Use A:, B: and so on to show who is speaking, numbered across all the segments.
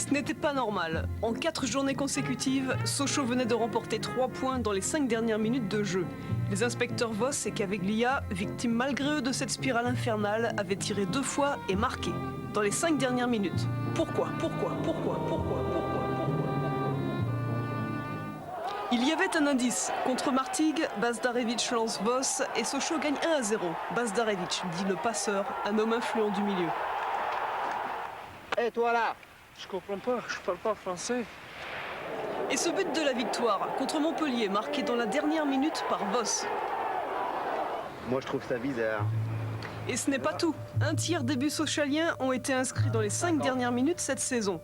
A: Ce n'était pas normal. En 4 journées consécutives, Sochaux venait de remporter 3 points dans les 5 dernières minutes de jeu. Les inspecteurs Voss et Caveglia, victimes malgré eux de cette spirale infernale, avaient tiré 2 fois et marqué. Dans les 5 dernières minutes. Pourquoi? Il y avait un indice. Contre Martigues, Bazdarevic lance Voss et Sochaux gagne 1-0. Bazdarevic, dit le passeur, un homme influent du milieu.
B: Hé, toi là!
C: Je comprends pas, je parle pas français.
A: Et ce but de la victoire contre Montpellier, marqué dans la dernière minute par Voss.
B: Moi, je trouve ça bizarre.
A: Et ce n'est pas tout. Un tiers des buts sochaliens ont été inscrits dans les 5 dernières minutes cette saison.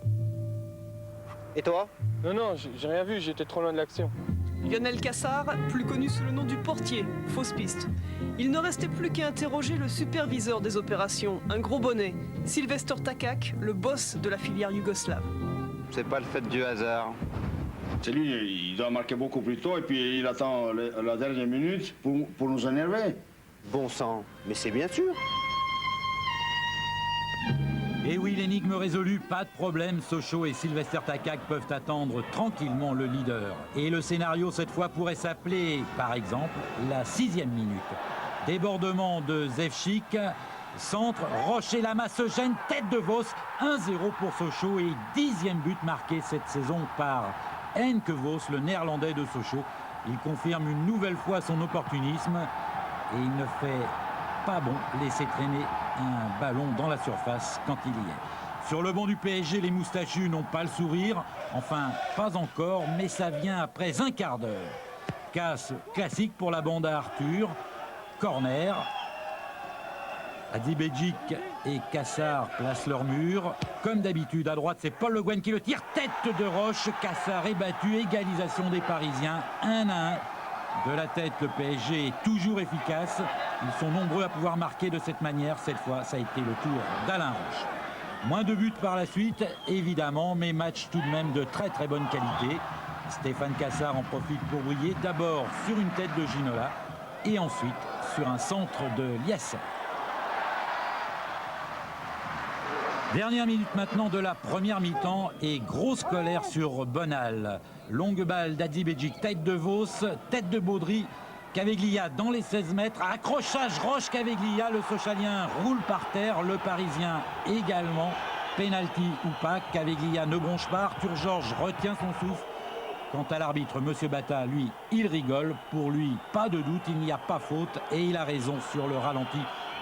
B: Et toi?
C: Non, j'ai rien vu, j'étais trop loin de l'action.
A: Lionel Cassard, plus connu sous le nom du portier, fausse piste. Il ne restait plus qu'à interroger le superviseur des opérations, un gros bonnet, Sylvester Takak, le boss de la filière yougoslave.
B: C'est pas le fait du hasard.
D: C'est lui, il doit marquer beaucoup plus tôt et puis il attend la dernière minute pour nous énerver.
B: Bon sang, mais c'est bien sûr.
E: Et oui, l'énigme résolue, pas de problème, Sochaux et Sylvester Takak peuvent attendre tranquillement le leader. Et le scénario cette fois pourrait s'appeler, par exemple, la 6e minute. Débordement de Zevchik, centre, Roche et Lama se gêne, tête de Voss, 1-0 pour Sochaux et 10e but marqué cette saison par Henk Voss, le néerlandais de Sochaux. Il confirme une nouvelle fois son opportunisme et il ne fait pas bon laisser traîner un ballon dans la surface quand il y est. Sur le banc du PSG, les moustachus n'ont pas le sourire. Enfin, pas encore, mais ça vient après un quart d'heure. Casse classique pour la bande à Arthur. Corner. Hadzibedjic et Cassard placent leur mur. Comme d'habitude, à droite, c'est Paul Le Guen qui le tire. Tête de Roche. Cassard est battu. Égalisation des Parisiens. 1-1. De la tête, le PSG est toujours efficace. Ils sont nombreux à pouvoir marquer de cette manière. Cette fois, ça a été le tour d'Alain Roche. Moins de buts par la suite, évidemment, mais match tout de même de très très bonne qualité. Stéphane Cassard en profite pour briller d'abord sur une tête de Ginola et ensuite sur un centre de Liasson. Dernière minute maintenant de la première mi-temps et grosse colère sur Bonal. Longue balle d'Hadzibedjic, tête de Voss, tête de Baudry, Caveglia dans les 16 mètres, accrochage Roche-Caveglia, le Sochalien roule par terre, le Parisien également, penalty ou pas, Caveglia ne bronche pas, Arthur Georges retient son souffle. Quant à l'arbitre, M. Bata, lui, il rigole, pour lui, pas de doute, il n'y a pas faute et il a raison sur le ralenti.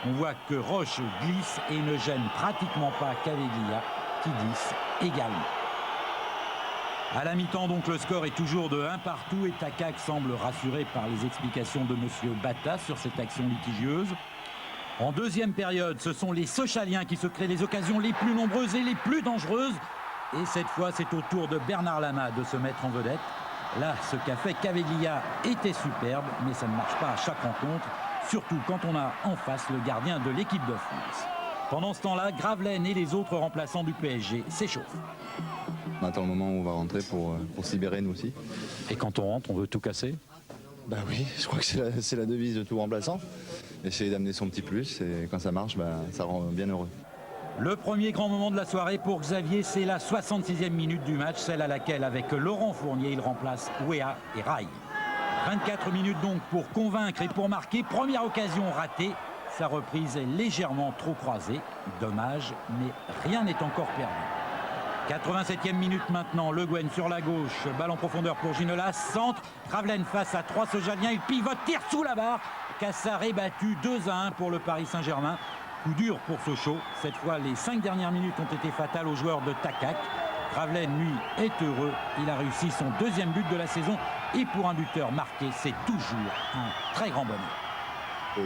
E: On voit que Roche glisse et ne gêne pratiquement pas Caveglia qui glisse également. À la mi-temps, donc, le score est toujours de 1 partout et Takak semble rassuré par les explications de M. Bata sur cette action litigieuse. En deuxième période, ce sont les Sochaliens qui se créent les occasions les plus nombreuses et les plus dangereuses. Et cette fois, c'est au tour de Bernard Lama de se mettre en vedette. Là, ce qu'a fait Caveglia était superbe, mais ça ne marche pas à chaque rencontre, surtout quand on a en face le gardien de l'équipe de France. Pendant ce temps-là, Gravelaine et les autres remplaçants du PSG s'échauffent.
F: On attend le moment où on va rentrer pour se libérer nous aussi.
E: Et quand on rentre, on veut tout casser?
F: Bah oui, je crois que c'est la devise de tout remplaçant. Essayer d'amener son petit plus et quand ça marche, bah, ça rend bien heureux.
E: Le premier grand moment de la soirée pour Xavier, c'est la 66e minute du match, celle à laquelle, avec Laurent Fournier, il remplace Ouéa et Rai. 24 minutes donc pour convaincre et pour marquer. Première occasion ratée. Sa reprise est légèrement trop croisée. Dommage, mais rien n'est encore perdu. 87e minute maintenant. Le Guen sur la gauche. Balle en profondeur pour Ginola. Centre. Gravelaine face à 3 Sojaliens. Il pivote, tire sous la barre. Cassard est battu 2-1 pour le Paris Saint-Germain. Coup dur pour Sochaux. Cette fois, les 5 dernières minutes ont été fatales aux joueurs de Takak. Gravelaine, lui, est heureux. Il a réussi son 2e but de la saison. Et pour un buteur marqué, c'est toujours un très grand bonheur.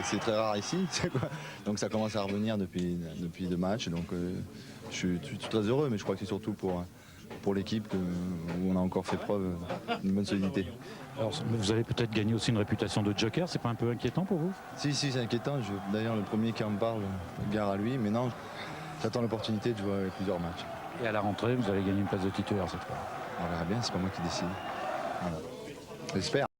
F: C'est très rare ici, donc ça commence à revenir depuis 2 matchs. Donc je suis très heureux, mais je crois que c'est surtout pour l'équipe où on a encore fait preuve d'une bonne solidité.
E: Alors, vous avez peut-être gagné aussi une réputation de joker, c'est pas un peu inquiétant pour vous?
F: Si, c'est inquiétant. D'ailleurs, le premier qui en parle, gare à lui, mais non, j'attends l'opportunité de jouer plusieurs matchs.
E: Et à la rentrée, vous allez gagner une place de titulaire cette fois?
F: On verra bien, c'est pas moi qui décide. Voilà. J'espère.